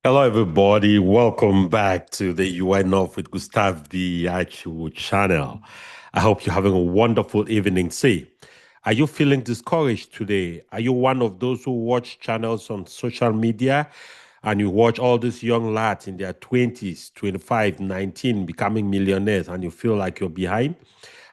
Hello, everybody. Welcome back to the UI North with Gustav the Actual channel. I hope you're having a wonderful evening. See, are you feeling discouraged today? Are you one of those who watch channels on social media and you watch all these young lads in their 20s, 25, 19 becoming millionaires and you feel like you're behind?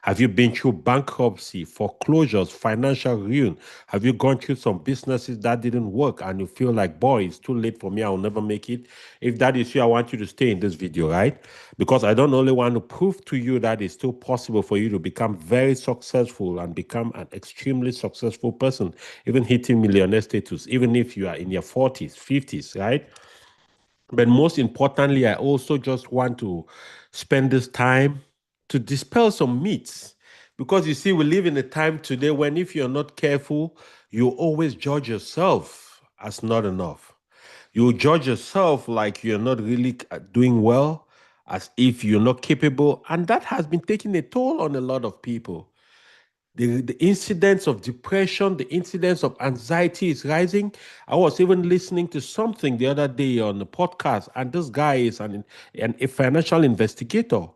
Have you been through bankruptcy, foreclosures, financial ruin? Have you gone through some businesses that didn't work and you feel like, boy, it's too late for me, I'll never make it? If that is you, I want you to stay in this video, right? Because I don't only want to prove to you that it's still possible for you to become very successful and become an extremely successful person, even hitting millionaire status, even if you are in your 40s, 50s, right? But most importantly, I also just want to spend this time to dispel some myths. Because you see, we live in a time today when if you're not careful, you always judge yourself as not enough. You judge yourself like you're not really doing well, as if you're not capable. And that has been taking a toll on a lot of people. The incidence of depression, the incidence of anxiety is rising. I was even listening to something the other day on the podcast, and this guy is a financial investigator.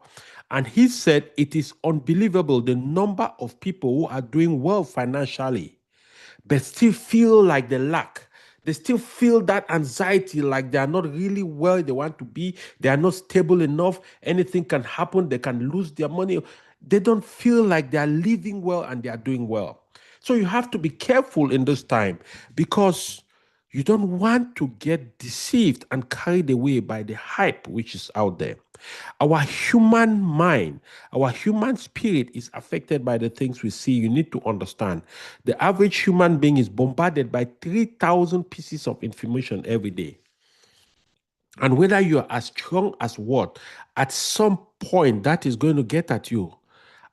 And he said it is unbelievable the number of people who are doing well financially but still feel like they lack. They still feel that anxiety, like they are not really where they want to be. They are not stable enough. Anything can happen. They can lose their money. They don't feel like they are living well and they are doing well. So you have to be careful in this time because you don't want to get deceived and carried away by the hype which is out there. Our human mind, our human spirit is affected by the things we see. You need to understand. The average human being is bombarded by 3,000 pieces of information every day. And whether you are as strong as what, at some point that is going to get at you.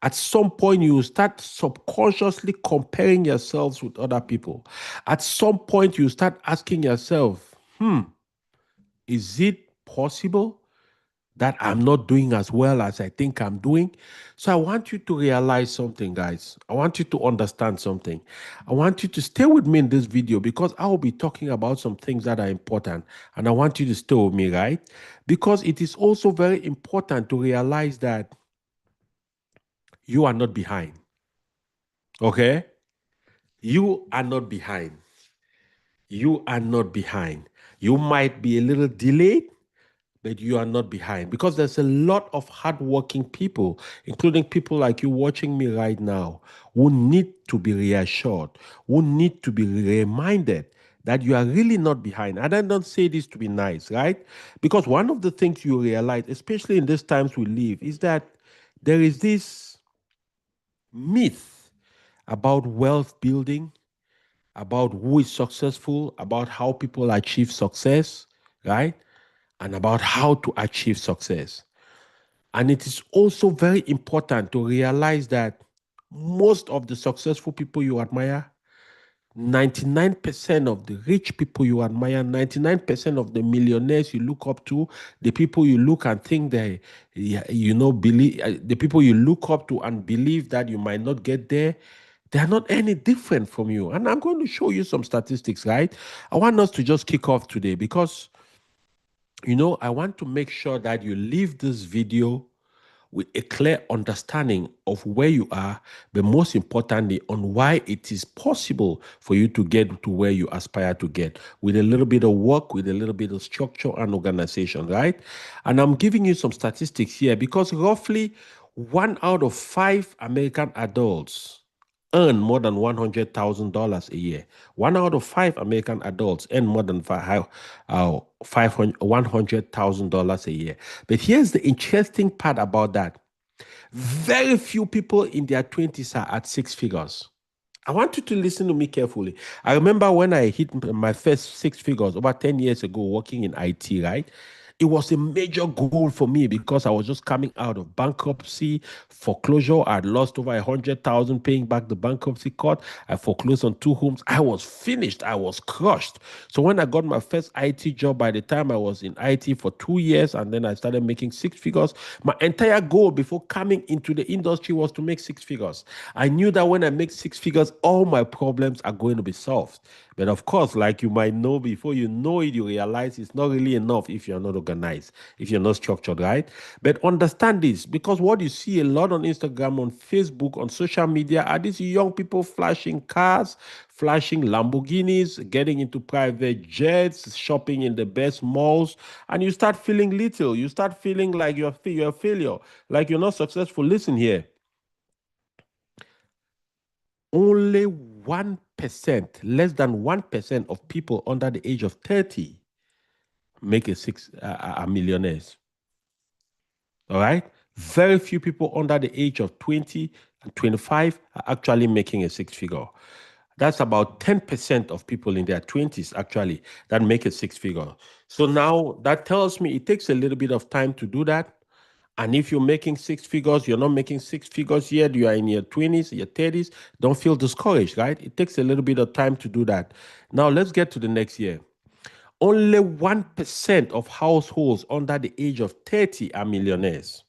At some point, you will start subconsciously comparing yourselves with other people. At some point, you start asking yourself, is it possible that I'm not doing as well as I think I'm doing? So I want you to realize something, guys. I want you to understand something. I want you to stay with me in this video because I will be talking about some things that are important. And I want you to stay with me, right? Because it is also very important to realize that you are not behind. Okay? You are not behind. You are not behind. You might be a little delayed, but you are not behind because there's a lot of hardworking people, including people like you watching me right now, who need to be reassured, who need to be reminded that you are really not behind. And I don't say this to be nice, right? Because one of the things you realize, especially in these times we live, is that there is this myth about wealth building, about who is successful, about how people achieve success, right? And about how to achieve success. And it is also very important to realize that most of the successful people you admire, 99% of the rich people you admire, 99% of the millionaires you look up to, the people you look and think they, believe, the people you look up to and believe that you might not get there, they are not any different from you. And I'm going to show you some statistics, right? I want us to just kick off today because I want to make sure that you leave this video with a clear understanding of where you are, but most importantly, on why it is possible for you to get to where you aspire to get with a little bit of work, with a little bit of structure and organization, right? And I'm giving you some statistics here because roughly 1 out of 5 American adults earn more than $100,000 a year. 1 out of 5 American adults earn more than $100,000 a year. But here's the interesting part about that. Very few people in their 20s are at six figures. I want you to listen to me carefully. I remember when I hit my first six figures over 10 years ago working in IT, right? It was a major goal for me because I was just coming out of bankruptcy, foreclosure. I'd lost over 100,000 paying back the bankruptcy court. I foreclosed on two homes. I was finished. I was crushed. So when I got my first IT job, by the time I was in IT for 2 years, and then I started making six figures, my entire goal before coming into the industry was to make six figures. I knew that when I make six figures, all my problems are going to be solved. But of course, like you might know, before you know it, you realize it's not really enough if you're not organized, if you're not structured, right? But understand this, because what you see a lot on Instagram, on Facebook, on social media are these young people flashing cars, flashing Lamborghinis, getting into private jets, shopping in the best malls, and you start feeling little. You start feeling like you're a failure, like you're not successful. Listen here, only 1%, less than 1% of people under the age of 30 make a six are millionaires. All right. Very few people under the age of 20 and 25 are actually making a six figure. That's about 10% of people in their 20s actually that make a six figure. So now that tells me it takes a little bit of time to do that. And if you're making six figures, you're not making six figures yet, you are in your 20s, your 30s, don't feel discouraged, right? It takes a little bit of time to do that. Now let's get to the next year. Only 1% of households under the age of 30 are millionaires.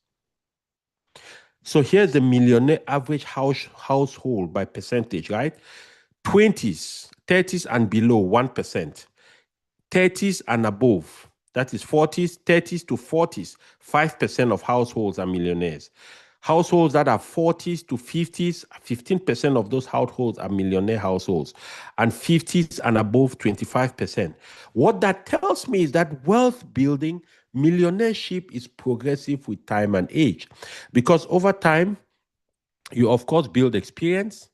So here's the millionaire average household by percentage, right? 20s, 30s and below, 1%. 30s and above, that is 40s, 30s to 40s, 5% of households are millionaires. Households that are 40s to 50s, 15% of those households are millionaire households, and 50s and above, 25%. What that tells me is that wealth building, millionaireship is progressive with time and age, because over time, you, of course, build experience.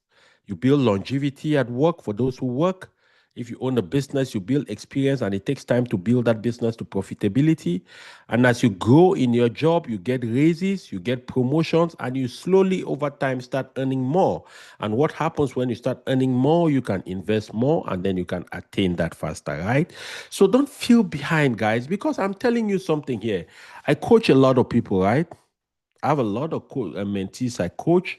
You build longevity at work for those who work. If you own a business, you build experience, and it takes time to build that business to profitability. And as you grow in your job, you get raises, you get promotions, and you slowly over time start earning more. And what happens when you start earning more? You can invest more, and then you can attain that faster, right? So don't feel behind, guys, because I'm telling you something here. I coach a lot of people, right? I have a lot of mentees I coach.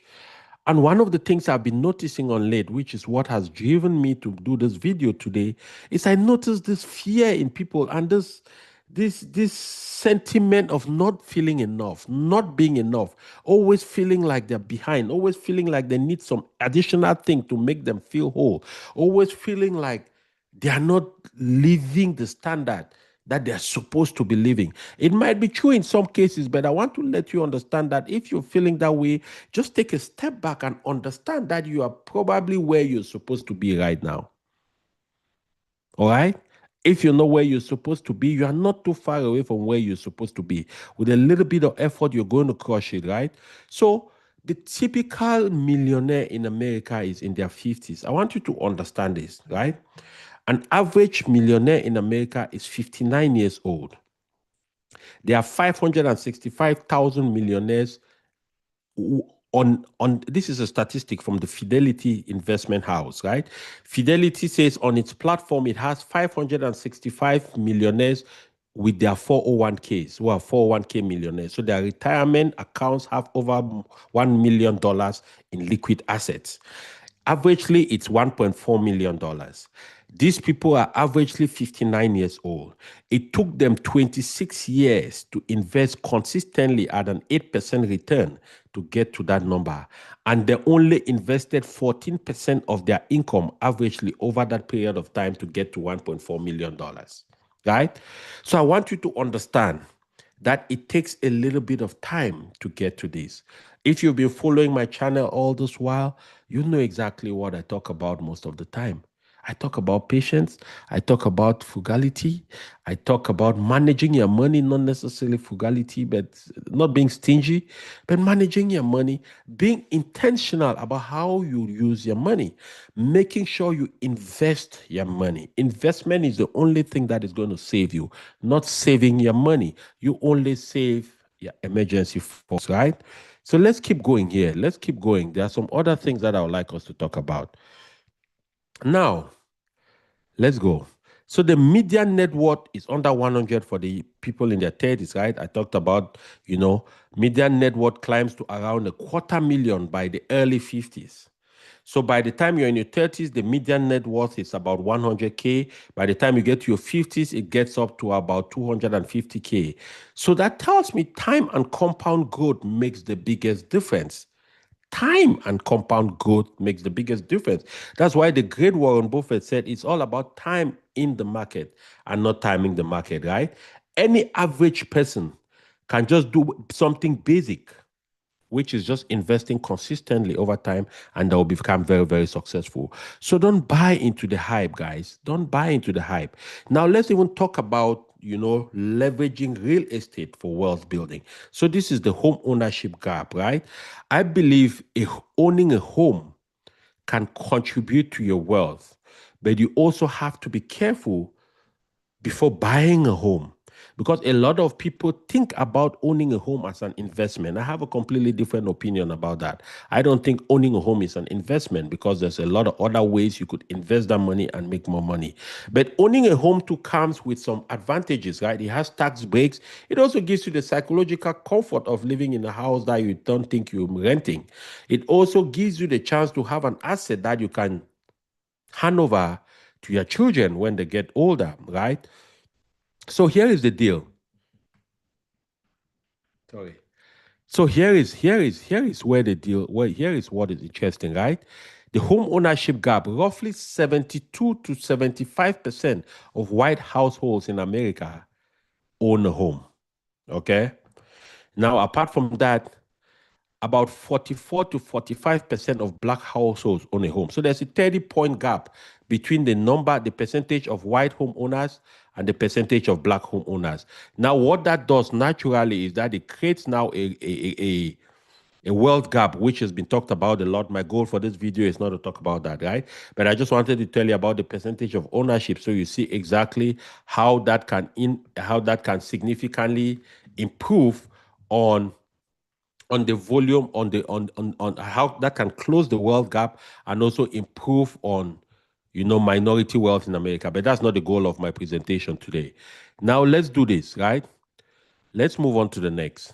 And one of the things I've been noticing on late, which is what has driven me to do this video today, is I noticed this fear in people and this sentiment of not feeling enough, not being enough, always feeling like they're behind, always feeling like they need some additional thing to make them feel whole, always feeling like they are not living the standard that they're supposed to be living. It might be true in some cases, but I want to let you understand that if you're feeling that way, just take a step back and understand that you are probably where you're supposed to be right now. All right? If you know where you're supposed to be, you are not too far away from where you're supposed to be. With a little bit of effort, you're going to crush it, right? So, the typical millionaire in America is in their 50s. I want you to understand this, right? An average millionaire in America is 59 years old. There are 565,000 millionaires on this is a statistic from the Fidelity Investment House, right? Fidelity says on its platform it has 565 millionaires with their 401ks, who are 401k millionaires. So their retirement accounts have over $1 million in liquid assets. Averagely, it's $1.4 million. These people are averagely 59 years old. It took them 26 years to invest consistently at an 8% return to get to that number. And they only invested 14% of their income averagely over that period of time to get to $1.4 million. Right? So I want you to understand that it takes a little bit of time to get to this. If you've been following my channel all this while, you know exactly what I talk about most of the time. I talk about patience. I talk about frugality. I talk about managing your money, not necessarily frugality, but not being stingy, but managing your money, being intentional about how you use your money, making sure you invest your money. Investment is the only thing that is going to save you, not saving your money. You only save your emergency funds, right? So let's keep going here. Let's keep going. There are some other things that I would like us to talk about. Now, let's go. So the median net worth is under 100 for the people in their 30s, right? I talked about, you know, median net worth climbs to around a quarter million by the early 50s. So by the time you're in your 30s, the median net worth is about 100K. By the time you get to your 50s, it gets up to about 250K. So that tells me time and compound growth makes the biggest difference. Time and compound growth makes the biggest difference. That's why the great Warren Buffett said it's all about time in the market and not timing the market, right? Any average person can just do something basic, which is just investing consistently over time, and they'll become very, very successful. So don't buy into the hype, guys. Don't buy into the hype. Now, let's even talk about, leveraging real estate for wealth building. So this is the home ownership gap, right? I believe owning a home can contribute to your wealth, but you also have to be careful before buying a home, because a lot of people think about owning a home as an investment. I have a completely different opinion about that. I don't think owning a home is an investment, because there's a lot of other ways you could invest that money and make more money. But owning a home too comes with some advantages, right? It has tax breaks. It also gives you the psychological comfort of living in a house that you don't think you're renting. It also gives you the chance to have an asset that you can hand over to your children when they get older, right? So here is the deal. Sorry. So here is where the deal. Well, here is what is interesting, right? The home ownership gap. Roughly 72 to 75% of white households in America own a home. Okay. Now, apart from that, about 44 to 45% of black households own a home. So there's a 30-point gap between the percentage of white homeowners and the percentage of black homeowners. Now, what that does naturally is that it creates now a wealth gap, which has been talked about a lot. My goal for this video is not to talk about that, right? But I just wanted to tell you about the percentage of ownership, so you see exactly how that can significantly improve on the volume, on how that can close the wealth gap, and also improve on minority wealth in America. But that's not the goal of my presentation today. Now let's do this, right? Let's move on to the next.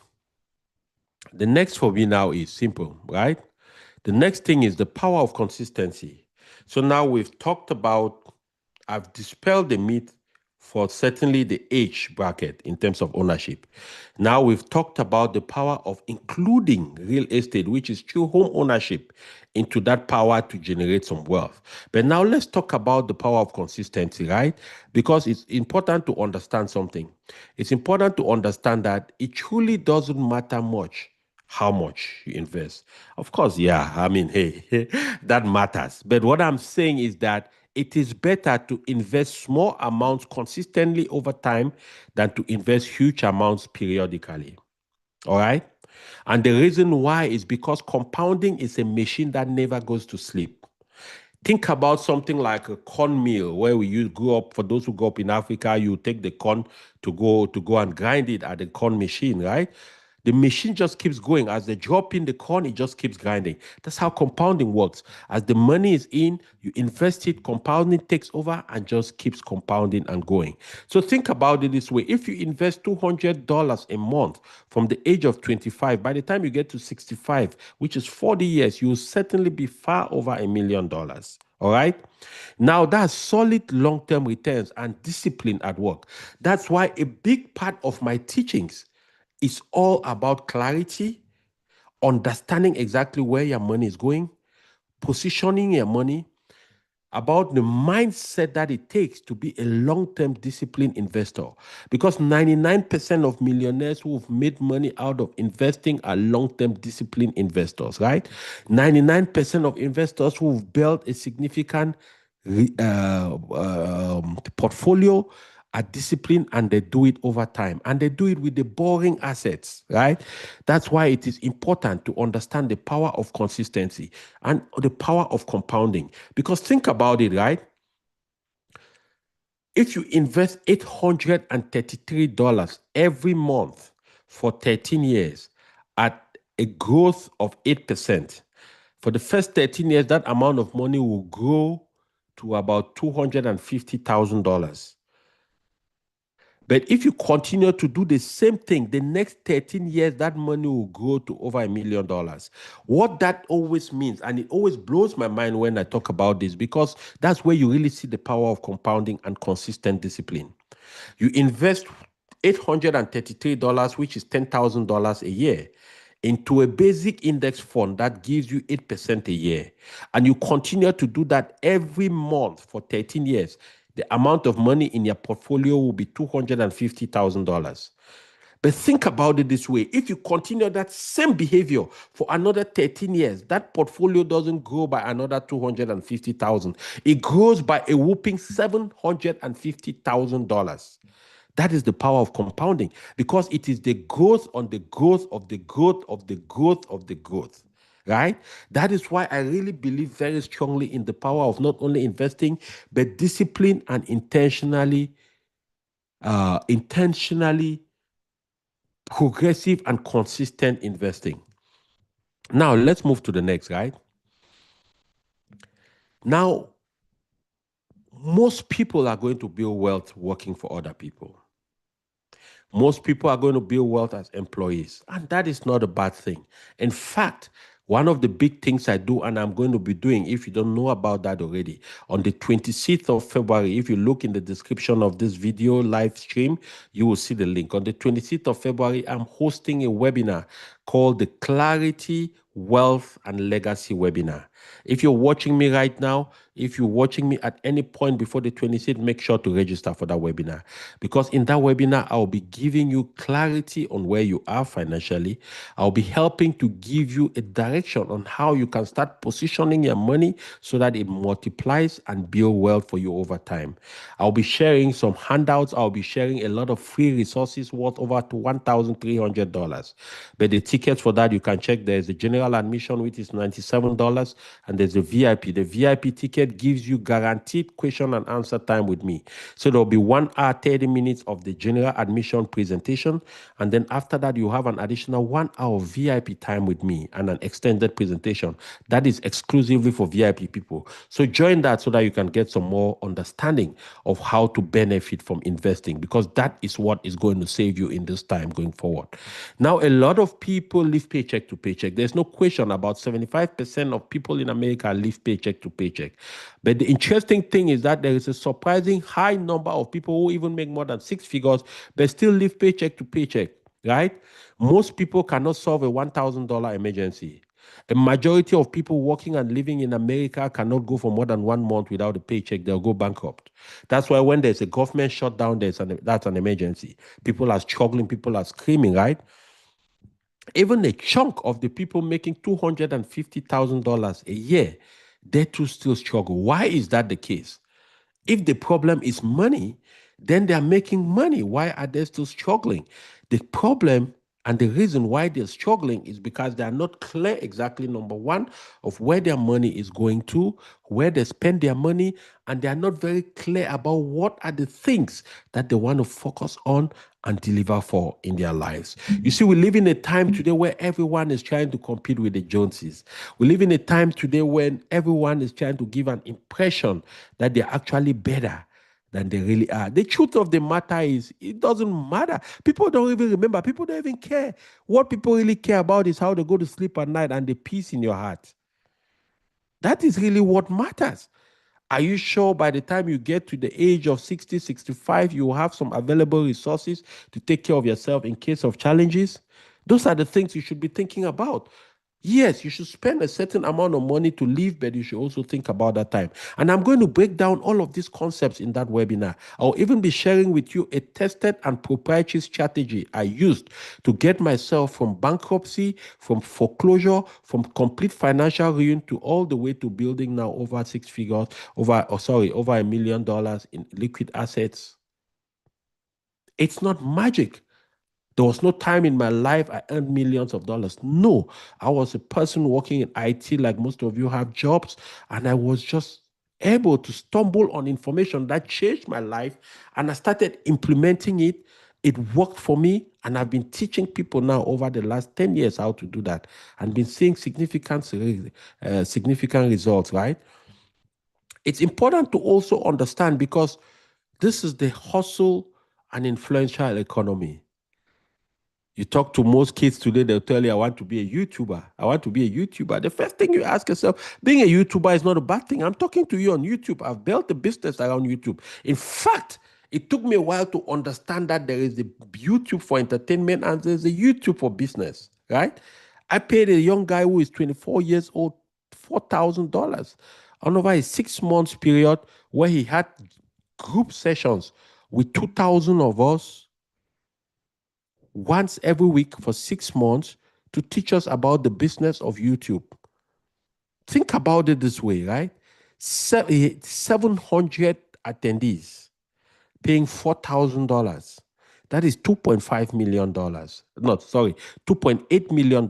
The next for me now is simple, right? The next thing is the power of consistency. So now we've talked about, I've dispelled the myth for certainly the age bracket in terms of ownership. Now we've talked about the power of including real estate, which is true home ownership, into that power to generate some wealth. But now let's talk about the power of consistency, right? Because it's important to understand something. It's important to understand that it truly doesn't matter much how much you invest. Of course, yeah, I mean, hey, that matters. But what I'm saying is that it is better to invest small amounts consistently over time than to invest huge amounts periodically. All right. And the reason why is because compounding is a machine that never goes to sleep. Think about something like a corn mill where you grew up. For those who grew up in Africa, you take the corn to go and grind it at the corn machine, right? The machine just keeps going. As they drop in the corn, it just keeps grinding. That's how compounding works. As the money is in, you invest it, compounding takes over and just keeps compounding and going. So think about it this way. If you invest $200 a month from the age of 25, by the time you get to 65, which is 40 years, you'll certainly be far over $1 million. All right. Now that's solid long-term returns and discipline at work. That's why a big part of my teachings is all about clarity, understanding exactly where your money is going, positioning your money, about the mindset that it takes to be a long-term disciplined investor. Because 99% of millionaires who've made money out of investing are long-term disciplined investors, right? 99% of investors who've built a significant portfolio are disciplined, and they do it over time, and they do it with the boring assets, right? That's why it is important to understand the power of consistency and the power of compounding. Because think about it, right? If you invest $833 every month for 13 years at a growth of 8%, for the first 13 years, that amount of money will grow to about $250,000. But if you continue to do the same thing, the next 13 years, that money will grow to over $1 million. What that always means, and it always blows my mind when I talk about this, because that's where you really see the power of compounding and consistent discipline. You invest $833, which is $10,000 a year, into a basic index fund that gives you 8% a year. And you continue to do that every month for 13 years. The amount of money in your portfolio will be $250,000. But think about it this way. If you continue that same behavior for another 13 years, that portfolio doesn't grow by another 250,000. It grows by a whooping $750,000. That is the power of compounding, because it is the growth on the growth of the growth of the growth of the growth. Right? That is why I really believe very strongly in the power of not only investing, but discipline and intentionally progressive and consistent investing. Now, let's move to the next, right? Now, most people are going to build wealth working for other people. Most people are going to build wealth as employees, and that is not a bad thing. In fact, one of the big things I do, and I'm going to be doing, if you don't know about that already, on the 26th of February, if you look in the description of this video live stream, you will see the link. On the 26th of February, I'm hosting a webinar called the Clarity, Wealth, and Legacy webinar. If you're watching me right now, if you're watching me at any point before the 26th, make sure to register for that webinar, because in that webinar, I'll be giving you clarity on where you are financially. I'll be helping to give you a direction on how you can start positioning your money so that it multiplies and build wealth for you over time. I'll be sharing some handouts. I'll be sharing a lot of free resources worth over to $1,300. But the tickets for that, you can check. There's a general admission, which is $97, and there's a VIP. The VIP ticket gives you guaranteed question and answer time with me. So there'll be 1 hour, 30 minutes of the general admission presentation. And then after that, you have an additional 1 hour VIP time with me and an extended presentation. That is exclusively for VIP people. So join that so that you can get some more understanding of how to benefit from investing, because that is what is going to save you in this time going forward. Now, a lot of people live paycheck to paycheck. There's no question about 75% of people in America live paycheck to paycheck. But the interesting thing is that there is a surprising high number of people who even make more than 6 figures, but still live paycheck to paycheck, right? Most people cannot solve a $1,000 emergency. A majority of people working and living in America cannot go for more than 1 month without a paycheck. They'll go bankrupt. That's why when there's a government shutdown, that's an emergency. People are struggling, people are screaming, right? Even a chunk of the people making $250,000 a year, they too still struggle. Why is that the case? If the problem is money, then they are making money. Why are they still struggling? The problem and the reason why they're struggling is because they are not clear exactly, number one, of where their money is going to, where they spend their money, and they are not very clear about what are the things that they want to focus on and deliver for in their lives. You see, we live in a time today where everyone is trying to compete with the Joneses. We live in a time today when everyone is trying to give an impression that they're actually better than they really are. The truth of the matter is, it doesn't matter. People don't even remember. People don't even care. What people really care about is how they go to sleep at night and the peace in your heart. That is really what matters. Are you sure by the time you get to the age of 60, 65, you will have some available resources to take care of yourself in case of challenges? Those are the things you should be thinking about. Yes, you should spend a certain amount of money to live, but you should also think about that time. And I'm going to break down all of these concepts in that webinar. I'll even be sharing with you a tested and proprietary strategy I used to get myself from bankruptcy, from foreclosure, from complete financial ruin to all the way to building now over 6 figures, over $1 million in liquid assets. It's not magic. There was no time in my life I earned millions of dollars. No, I was a person working in IT like most of you have jobs, and I was just able to stumble on information that changed my life, and I started implementing it. It worked for me, and I've been teaching people now over the last 10 years how to do that, and been seeing significant results, right? It's important to also understand because this is the hustle and influential economy. You talk to most kids today, they'll tell you, I want to be a YouTuber. I want to be a YouTuber. The first thing you ask yourself, being a YouTuber is not a bad thing. I'm talking to you on YouTube. I've built a business around YouTube. In fact, it took me a while to understand that there is a YouTube for entertainment and there's a YouTube for business, right? I paid a young guy who is 24 years old $4,000 on over a 6 months period where he had group sessions with 2,000 of us once every week for 6 months to teach us about the business of YouTube. Think about it this way, right? 700 attendees paying $4,000. That is $2.5 million. No, sorry, $2.8 million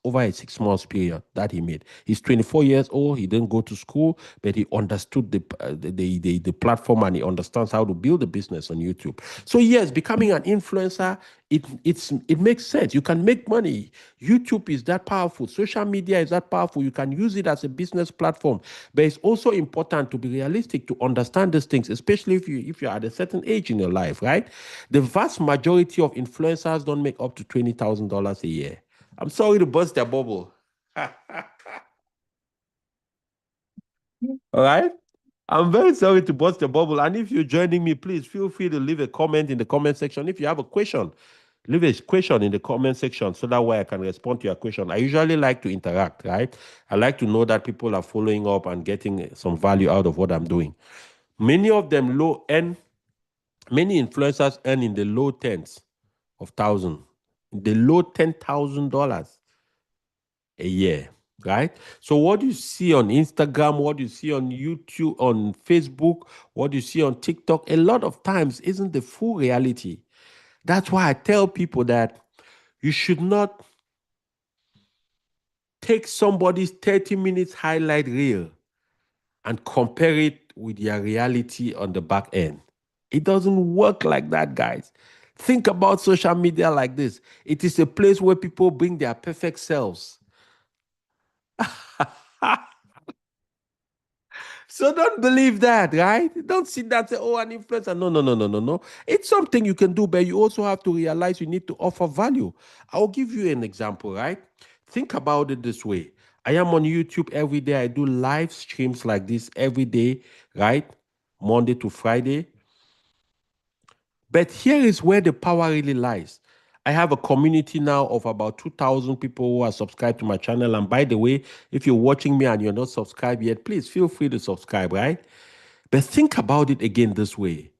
over a 6 months period that he made. He's 24 years old. He didn't go to school, but he understood the platform and he understands how to build a business on YouTube. So yes, becoming an influencer, it makes sense. You can make money. YouTube is that powerful. Social media is that powerful. You can use it as a business platform. But it's also important to be realistic to understand these things, especially if you're at a certain age in your life, right? The vast majority of influencers don't make up to $20,000 a year. I'm sorry to burst their bubble. All right. I'm very sorry to burst the bubble. And if you're joining me, please feel free to leave a comment in the comment section. If you have a question, leave a question in the comment section so that way I can respond to your question. I usually like to interact, right? I like to know that people are following up and getting some value out of what I'm doing. Many of them many influencers earn in the low tens of thousands, the low $10,000 a year, right? So what you see on Instagram, what you see on YouTube, on Facebook, what you see on TikTok, a lot of times isn't the full reality. That's why I tell people that you should not take somebody's 30 minutes highlight reel and compare it with their reality on the back end. It doesn't work like that, guys. Think about social media like this. It is a place where people bring their perfect selves. So don't believe that, right? Don't sit there and say, oh, an influencer. No, no, no, no, no, no. It's something you can do, but you also have to realize you need to offer value. I'll give you an example, right? Think about it this way. I am on YouTube every day. I do live streams like this every day, right? Monday to Friday. But here is where the power really lies. I have a community now of about 2,000 people who are subscribed to my channel. And by the way, if you're watching me and you're not subscribed yet, please feel free to subscribe, right? But think about it again this way,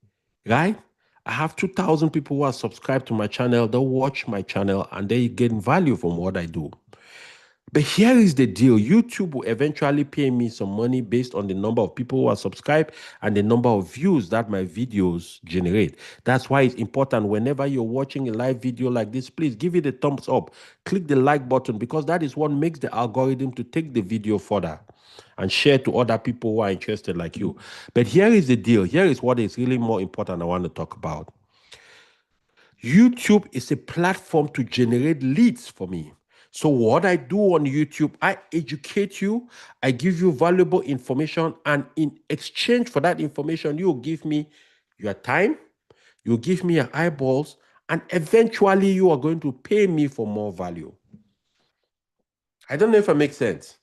right? I have 2,000 people who are subscribed to my channel. They watch my channel and they get value from what I do. But here is the deal. YouTube will eventually pay me some money based on the number of people who are subscribed and the number of views that my videos generate. That's why it's important whenever you're watching a live video like this, please give it a thumbs up. Click the like button because that is what makes the algorithm to take the video further and share to other people who are interested like you. But here is the deal. Here is what is really more important I want to talk about. YouTube is a platform to generate leads for me. So what I do on YouTube, I educate you, I give you valuable information, and in exchange for that information, you give me your time, you give me your eyeballs, and eventually you are going to pay me for more value. I don't know if it makes sense.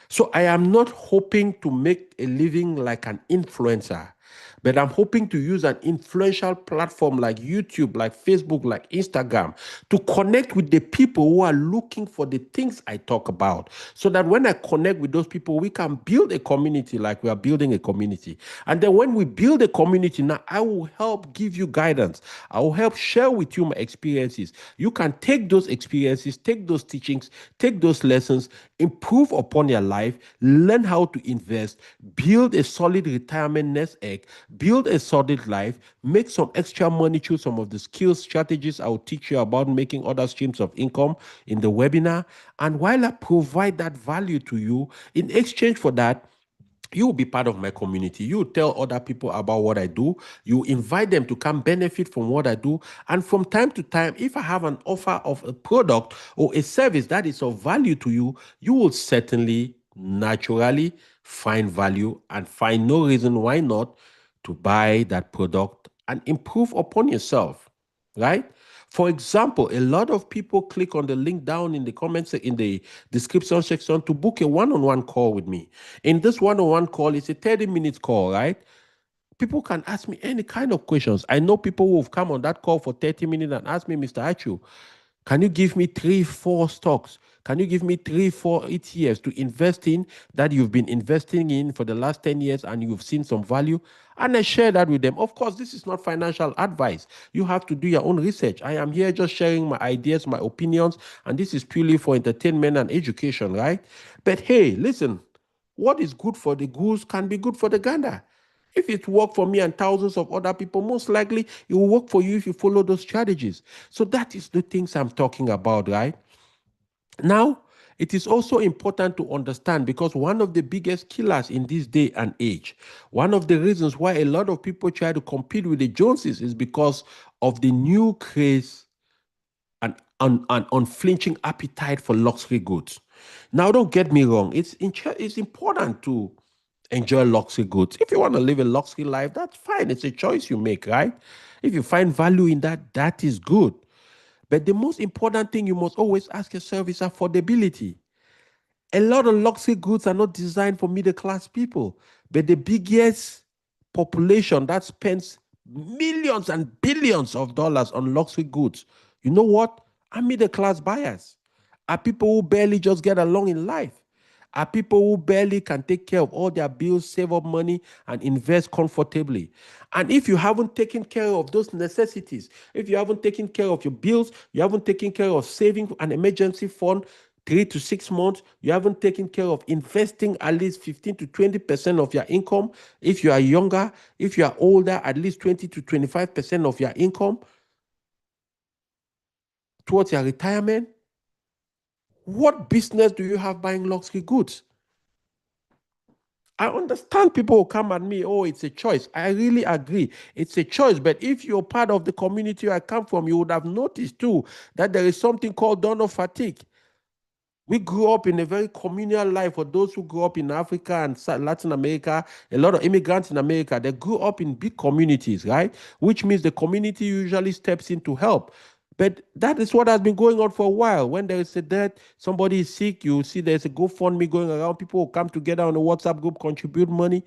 So I am not hoping to make a living like an influencer, but I'm hoping to use an influential platform like YouTube, like Facebook, like Instagram to connect with the people who are looking for the things I talk about. So that when I connect with those people, we can build a community like we are building a community. And then when we build a community, now I will help give you guidance. I will help share with you my experiences. You can take those experiences, take those teachings, take those lessons, improve upon your life, learn how to invest, build a solid retirement nest egg, build a solid life, make some extra money through some of the skills strategies I will teach you about making other streams of income in the webinar. And while I provide that value to you, in exchange for that, you will be part of my community. You tell other people about what I do. You invite them to come benefit from what I do. And from time to time, if I have an offer of a product or a service that is of value to you, you will certainly naturally find value and find no reason why not to buy that product and improve upon yourself, right? For example, a lot of people click on the link down in the comments in the description section to book a one-on-one call with me. In this one-on-one call, it's a 30-minute call, right? People can ask me any kind of questions. I know people who have come on that call for 30 minutes and asked me, Mr. Achu, can you give me three, four stocks? Can you give me three, four ETFs to invest in that you've been investing in for the last 10 years and you've seen some value? And I share that with them. Of course, this is not financial advice. You have to do your own research. I am here just sharing my ideas, my opinions, and this is purely for entertainment and education, right? But hey, listen, what is good for the goose can be good for the gander. If it worked for me and thousands of other people, most likely it will work for you if you follow those strategies. So that is the things I'm talking about, right? Now, it is also important to understand because one of the biggest killers in this day and age, one of the reasons why a lot of people try to compete with the Joneses is because of the new craze and an unflinching appetite for luxury goods. Now, don't get me wrong, it's important to enjoy luxury goods. If you want to live a luxury life, that's fine. It's a choice you make, right? If you find value in that, that is good. But the most important thing you must always ask yourself is affordability. A lot of luxury goods are not designed for middle class people, but the biggest population that spends millions and billions of dollars on luxury goods, you know what? Are middle class buyers, are people who barely just get along in life, are people who barely can take care of all their bills, save up money, and invest comfortably. And if you haven't taken care of those necessities, if you haven't taken care of your bills, you haven't taken care of saving an emergency fund, 3 to 6 months, you haven't taken care of investing at least 15 to 20% of your income. If you are younger, if you are older, at least 20 to 25% of your income towards your retirement. What business do you have buying luxury goods? I understand people will come at me, oh, it's a choice. I really agree. It's a choice. But if you're part of the community I come from, you would have noticed too that there is something called donor fatigue. We grew up in a very communal life. For those who grew up in Africa and Latin America, a lot of immigrants in America, they grew up in big communities, right? Which means the community usually steps in to help. But that is what has been going on for a while. When there is a death, somebody is sick, you see there's a GoFundMe going around. People will come together on a WhatsApp group, contribute money.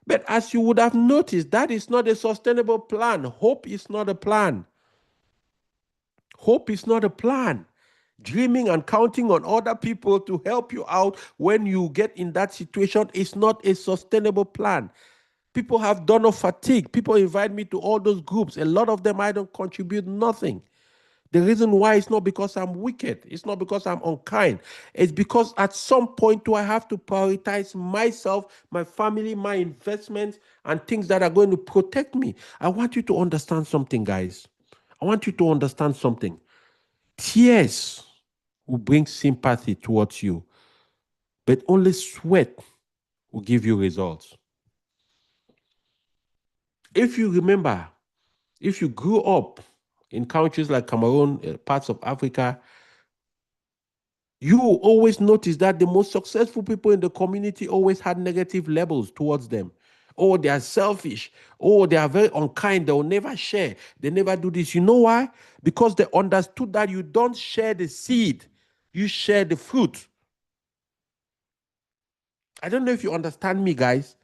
But as you would have noticed, that is not a sustainable plan. Hope is not a plan. Hope is not a plan. Dreaming and counting on other people to help you out when you get in that situation is not a sustainable plan. People have donor fatigue. People invite me to all those groups. A lot of them, I don't contribute nothing. The reason why is not because I'm wicked. It's not because I'm unkind. It's because at some point do I have to prioritize myself, my family, my investments, and things that are going to protect me. I want you to understand something, guys. I want you to understand something. Tears will bring sympathy towards you, but only sweat will give you results. If you remember, if you grew up in countries like Cameroon, parts of Africa, you will always notice that the most successful people in the community always had negative labels towards them. Oh, they are selfish. Oh, they are very unkind. They will never share. They never do this. You know why? Because they understood that you don't share the seed, you share the fruit. I don't know if you understand me, guys.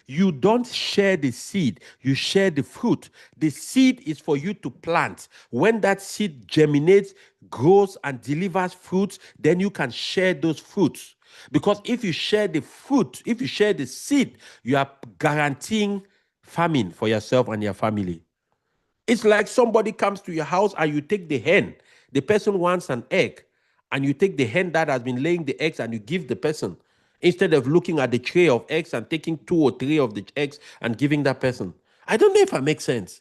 You don't share the seed, you share the fruit. The seed is for you to plant. When that seed germinates, grows, and delivers fruits, then you can share those fruits. Because if you share the fruit, if you share the seed, you are guaranteeing famine for yourself and your family. It's like somebody comes to your house and you take the hen. The person wants an egg, and you take the hen that has been laying the eggs and you give the person instead of looking at the tray of eggs and taking two or three of the eggs and giving that person. I don't know if I make sense.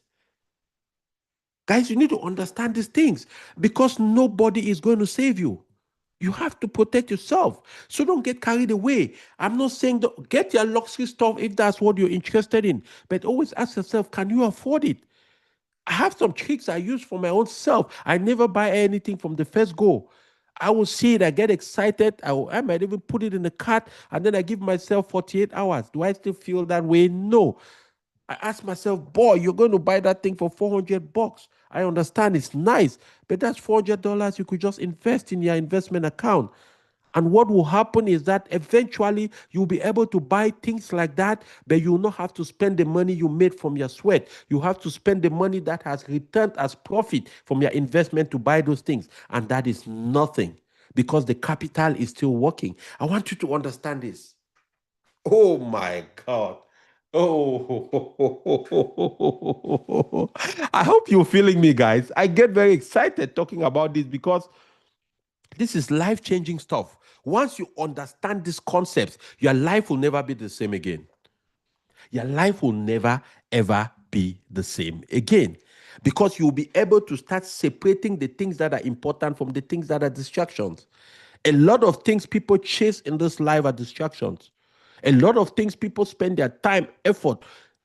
Guys, you need to understand these things because nobody is going to save you. You have to protect yourself. So don't get carried away. I'm not saying get your luxury stuff if that's what you're interested in, but always ask yourself, can you afford it? I have some tricks I use for my own self. I never buy anything from the first go. I will see it, I get excited, I might even put it in the cart, and then I give myself 48 hours. Do I still feel that way? No. I ask myself, boy, you're going to buy that thing for $400. I understand it's nice, but that's $400 you could just invest in your investment account. And what will happen is that eventually you'll be able to buy things like that, but you will not have to spend the money you made from your sweat. You have to spend the money that has returned as profit from your investment to buy those things. And that is nothing because the capital is still working. I want you to understand this. Oh my God. Oh, I hope you're feeling me, guys. I get very excited talking about this because this is life changing stuff. Once you understand these concepts, your life will never be the same again. Your life will never, ever be the same again because you'll be able to start separating the things that are important from the things that are distractions. A lot of things people chase in this life are distractions. A lot of things people spend their time, effort,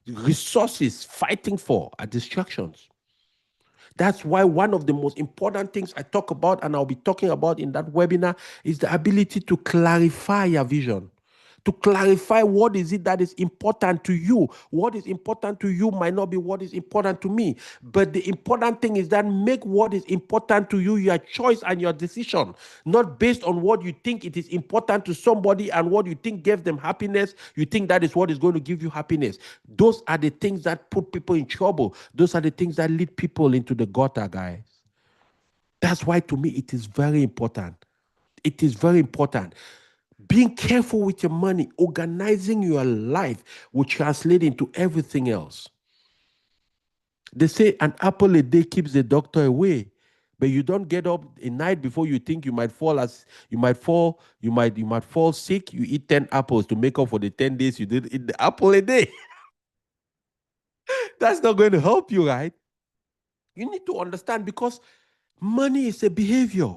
resources fighting for are distractions. That's why one of the most important things I talk about and I'll be talking about in that webinar is the ability to clarify your vision. To clarify what is it that is important to you. What is important to you might not be what is important to me. But the important thing is that make what is important to you your choice and your decision, not based on what you think it is important to somebody and what you think gives them happiness. You think that is what is going to give you happiness. Those are the things that put people in trouble. Those are the things that lead people into the gutter, guys. That's why to me it is very important. It is very important. Being careful with your money, organizing your life will translate into everything else. They say an apple a day keeps the doctor away. But you don't get up a night before you think you might fall you might fall sick. You eat 10 apples to make up for the 10 days you didn't eat the apple a day. That's not going to help you, right? You need to understand because money is a behavior.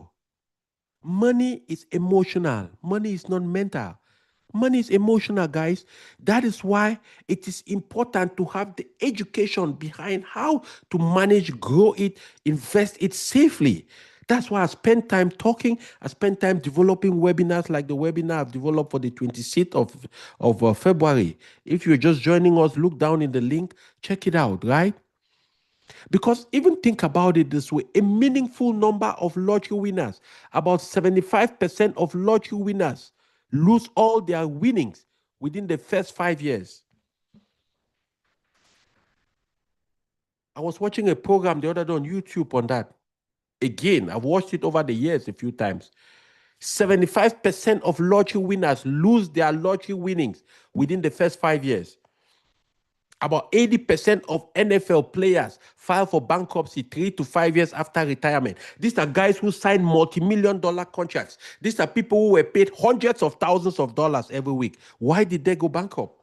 Money is emotional. Money is not mental. Money is emotional, guys. That is why it is important to have the education behind how to manage, grow it, invest it safely. That's why I spend time talking. I spend time developing webinars like the webinar I've developed for the 26th of February. If you're just joining us, look down in the link, check it out, right? Because even think about it this way, a meaningful number of lottery winners, about 75% of lottery winners lose all their winnings within the first 5 years. I was watching a program the other day on YouTube on that. Again, I've watched it over the years a few times. 75% of lottery winners lose their lottery winnings within the first 5 years. About 80% of NFL players file for bankruptcy 3 to 5 years after retirement. These are guys who signed multi-million dollar contracts. These are people who were paid hundreds of thousands of dollars every week. Why did they go bankrupt?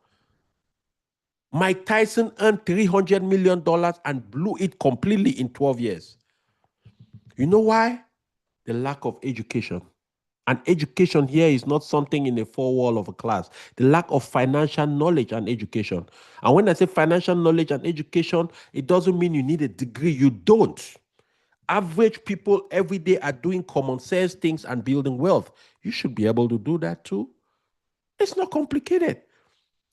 Mike Tyson earned $300 million and blew it completely in 12 years. You know why? The lack of education. And education here is not something in the four wall of a class. The lack of financial knowledge and education. And when I say financial knowledge and education, it doesn't mean you need a degree. You don't. Average people every day are doing common sense things and building wealth. You should be able to do that too. It's not complicated.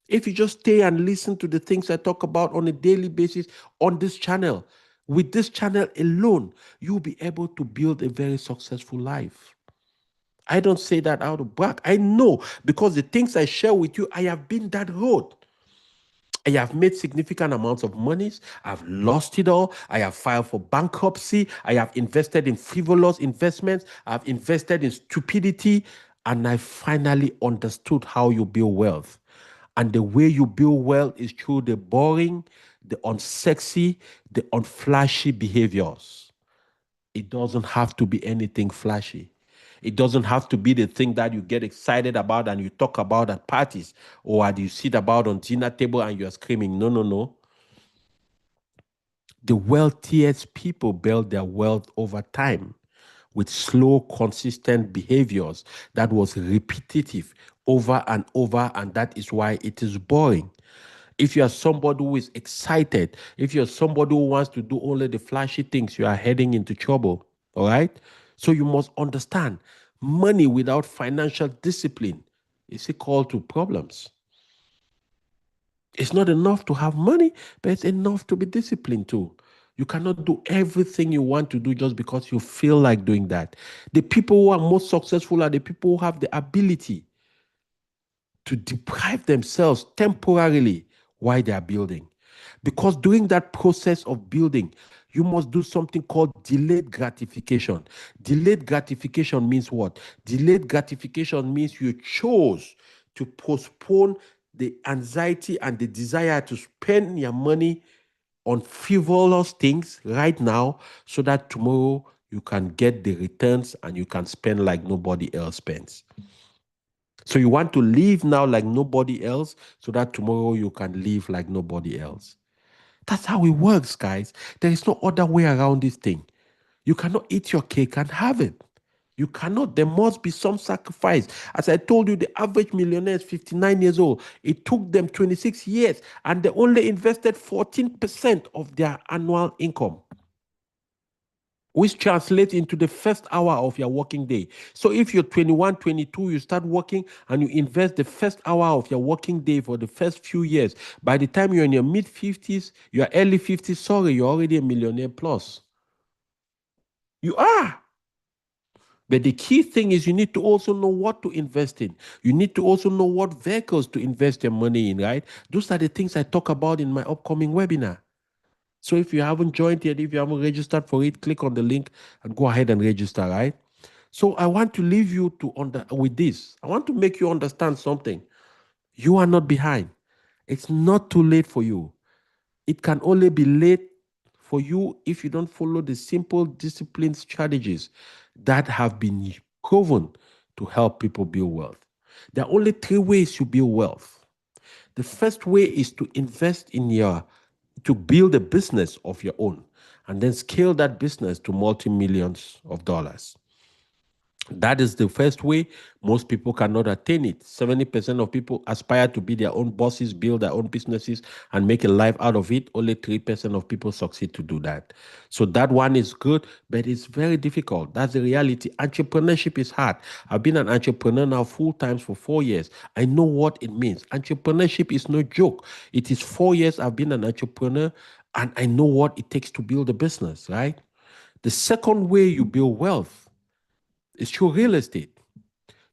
If you just stay and listen to the things I talk about on a daily basis on this channel, with this channel alone, you'll be able to build a very successful life. I don't say that out of brag. I know because the things I share with you, I have been that road. I have made significant amounts of monies. I've lost it all. I have filed for bankruptcy. I have invested in frivolous investments. I've invested in stupidity. And I finally understood how you build wealth. And the way you build wealth is through the boring, the unsexy, the unflashy behaviors. It doesn't have to be anything flashy. It doesn't have to be the thing that you get excited about and you talk about at parties or that you sit about on dinner table and you're screaming. No, no, no. The wealthiest people build their wealth over time with slow, consistent behaviors that was repetitive over and over, and that is why it is boring. If you are somebody who is excited, if you're somebody who wants to do only the flashy things, you are heading into trouble. All right? So you must understand money without financial discipline is equal to problems. It's not enough to have money, but it's enough to be disciplined too. You cannot do everything you want to do just because you feel like doing that. The people who are most successful are the people who have the ability to deprive themselves temporarily while they are building. Because during that process of building, you must do something called delayed gratification. Delayed gratification means what? Delayed gratification means you chose to postpone the anxiety and the desire to spend your money on frivolous things right now so that tomorrow you can get the returns and you can spend like nobody else spends. So you want to live now like nobody else so that tomorrow you can live like nobody else. That's how it works, guys. There is no other way around this thing. You cannot eat your cake and have it. You cannot. There must be some sacrifice. As I told you, the average millionaire is 59 years old. It took them 26 years and they only invested 14% of their annual income, which translates into the first hour of your working day. So if you're 21, 22, you start working and you invest the first hour of your working day for the first few years. By the time you're in your mid 50s, your early 50s, sorry, you're already a millionaire plus. You are. But the key thing is you need to also know what to invest in. You need to also know what vehicles to invest your money in, right? Those are the things I talk about in my upcoming webinar. So if you haven't joined yet, if you haven't registered for it, click on the link and go ahead and register, right? So I want to leave you with this. I want to make you understand something. You are not behind. It's not too late for you. It can only be late for you if you don't follow the simple discipline strategies that have been proven to help people build wealth. There are only three ways you build wealth. The first way is to invest to build a business of your own and then scale that business to multi-millions of dollars. That is the first way. Most people cannot attain it. 70% of people aspire to be their own bosses, build their own businesses, and make a life out of it. Only 3% of people succeed to do that. So that one is good, but it's very difficult. That's the reality. Entrepreneurship is hard. I've been an entrepreneur now full time for 4 years. I know what it means. Entrepreneurship is no joke. It is 4 years I've been an entrepreneur, and I know what it takes to build a business, right? The second way you build wealth is through real estate.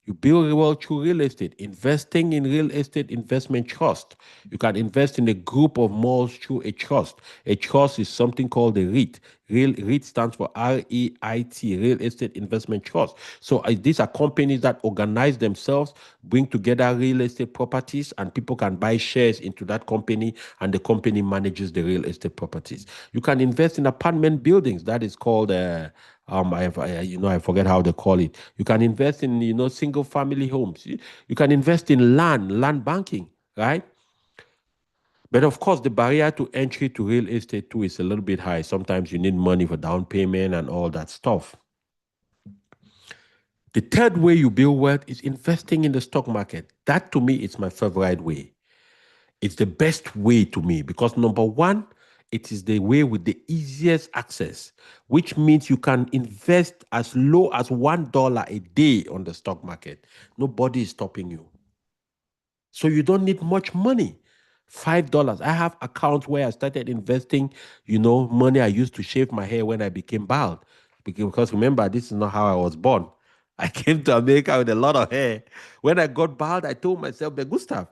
You build wealth through real estate, investing in real estate investment trust. You can invest in a group of malls through a trust. A trust is something called a REIT. REIT stands for REIT, Real Estate Investment Trust. So these are companies that organize themselves, bring together real estate properties, and people can buy shares into that company, and the company manages the real estate properties. You can invest in apartment buildings. That is called I forget how they call it. You can invest in single family homes. You can invest in land banking, right? But of course, the barrier to entry to real estate too is a little bit high. Sometimes you need money for down payment and all that stuff. The third way you build wealth is investing in the stock market. That to me is my favorite way. It's the best way to me because number one, it is the way with the easiest access, which means you can invest as low as $1 a day on the stock market. Nobody is stopping you. So you don't need much money. $5. I have accounts where I started investing, money I used to shave my hair when I became bald. Because remember, this is not how I was born. I came to America with a lot of hair. When I got bald, I told myself, but Gustav,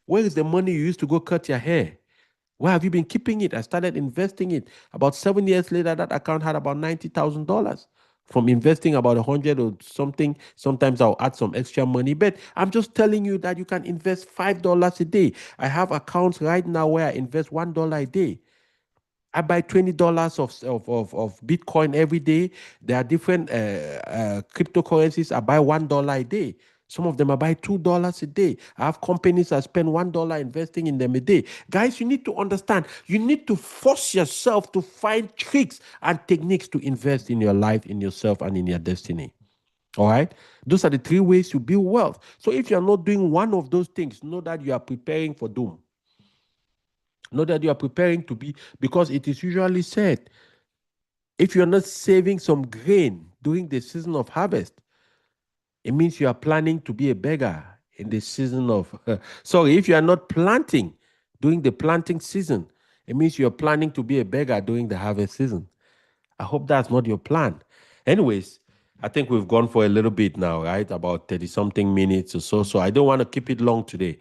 where is the money you used to go cut your hair? Where have you been keeping it? I started investing it. About 7 years later, that account had about $90,000 from investing about 100 or something. Sometimes I'll add some extra money, but I'm just telling you that you can invest $5 a day. I have accounts right now where I invest $1 a day. I buy $20 of Bitcoin every day. There are different cryptocurrencies. I buy $1 a day. Some of them I buy $2 a day. I have companies I spend $1 investing in them a day. Guys, you need to understand, you need to force yourself to find tricks and techniques to invest in your life, in yourself, and in your destiny. All right. Those are the three ways you build wealth. So if you're not doing one of those things, know that you are preparing for doom. Know that you are preparing to be, because it is usually said, if you're not saving some grain during the season of harvest. It means you are planning to be a beggar in the season of, sorry, if you are not planting during the planting season, it means you're planning to be a beggar during the harvest season. I hope that's not your plan. Anyways, I think we've gone for a little bit now, right? About 30 something minutes or so. So I don't want to keep it long today.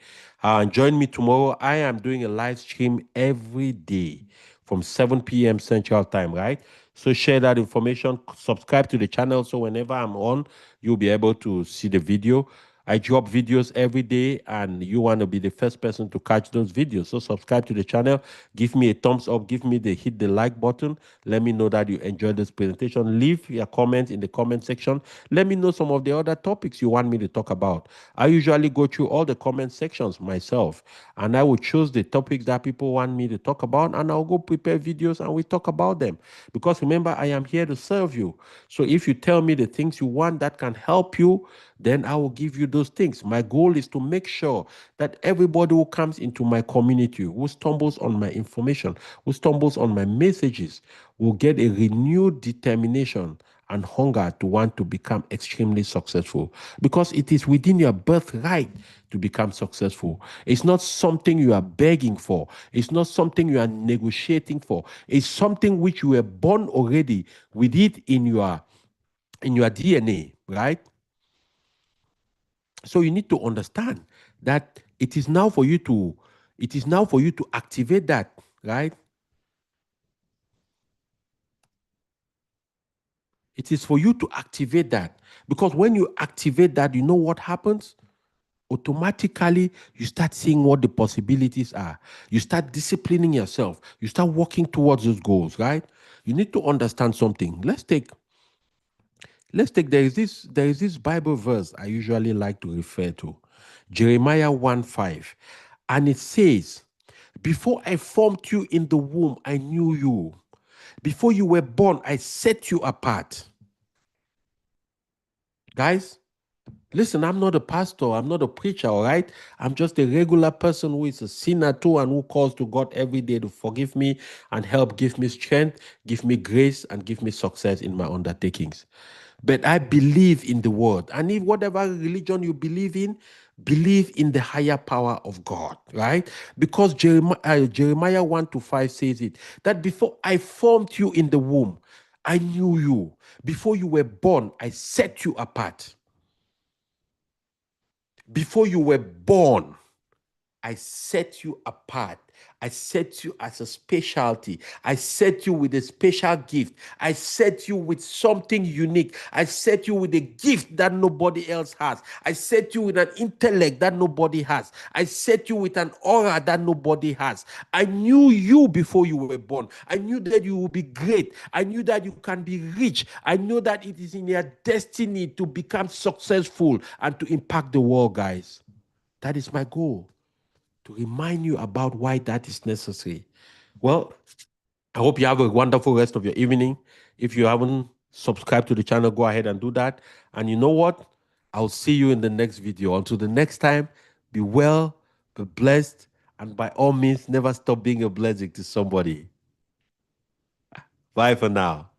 Join me tomorrow. I am doing a live stream every day from 7 p.m. Central Time, right? So share that information, subscribe to the channel so whenever I'm on, you'll be able to see the video. I drop videos every day and you want to be the first person to catch those videos. So subscribe to the channel, give me a thumbs up, give me the hit the like button. Let me know that you enjoyed this presentation. Leave your comments in the comment section. Let me know some of the other topics you want me to talk about. I usually go through all the comment sections myself and I will choose the topics that people want me to talk about and I'll go prepare videos and we talk about them. Because remember, I am here to serve you. So if you tell me the things you want that can help you, then I will give you those things. My goal is to make sure that everybody who comes into my community, who stumbles on my information, who stumbles on my messages, will get a renewed determination and hunger to want to become extremely successful because it is within your birthright to become successful. It's not something you are begging for. It's not something you are negotiating for. It's something which you were born already with it in your DNA, right? So you need to understand that it is now for you to activate that, right? It is for you to activate that because when you activate that, you know what happens? Automatically, you start seeing what the possibilities are. You start disciplining yourself. You start working towards those goals, right? You need to understand something. Let's take there is this Bible verse I usually like to refer to. Jeremiah 1:5. And it says, before I formed you in the womb, I knew you. Before you were born, I set you apart. Guys, listen, I'm not a pastor. I'm not a preacher, all right? I'm just a regular person who is a sinner too and who calls to God every day to forgive me and help give me strength, give me grace, and give me success in my undertakings. But I believe in the word. And if whatever religion you believe in the higher power of God, right? Because Jeremiah 1 to 5 says it that before I formed you in the womb, I knew you. Before you were born, I set you apart. Before you were born, I set you apart. I set you as a specialty. I set you with a special gift. I set you with something unique. I set you with a gift that nobody else has. I set you with an intellect that nobody has. I set you with an aura that nobody has. I knew you before you were born. I knew that you would be great. I knew that you can be rich. I know that it is in your destiny to become successful and to impact the world, guys. That is my goal, to remind you about why that is necessary. Well, I hope you have a wonderful rest of your evening. If you haven't subscribed to the channel, go ahead and do that. And you know what? I'll see you in the next video. Until the next time, be well, be blessed, and by all means, never stop being a blessing to somebody. Bye for now.